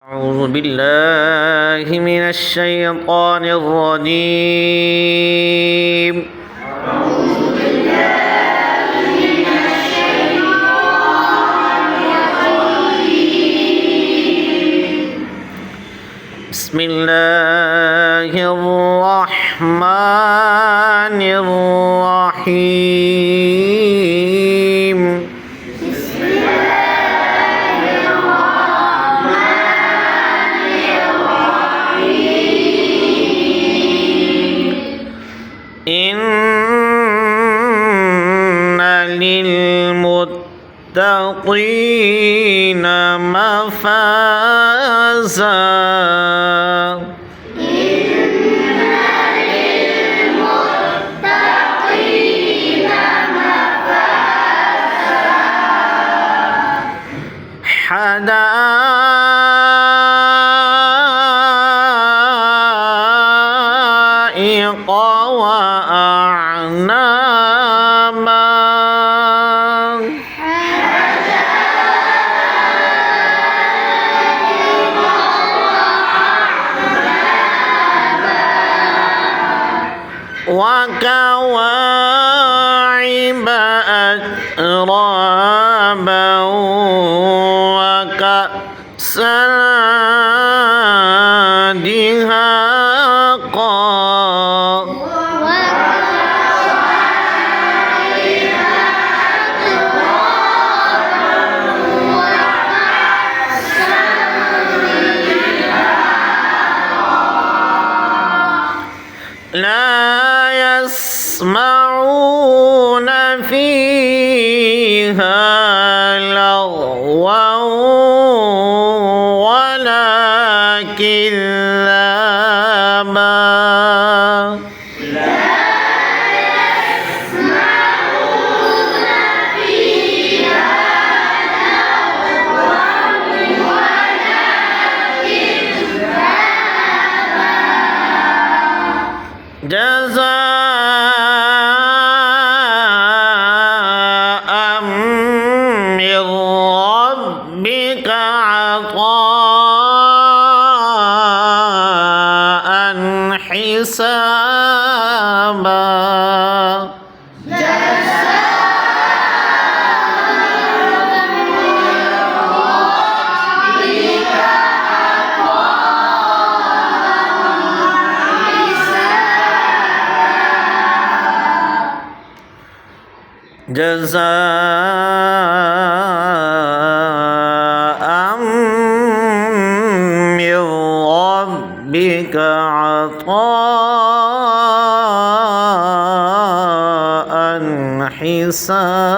أعوذ بالله من الشيطان الرجيم بسم الله الرحمن الرحيم إن للمتقين مفازا حدائق وأعنابا وكواعب أترابا وكأسا دهاقا لا يسمعون فيها لغوا ولا كذابا جزاء من ربك عطاء حسابا جزاء من ربك عطاء حسابا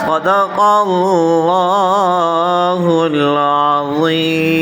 صدق الله العظيم.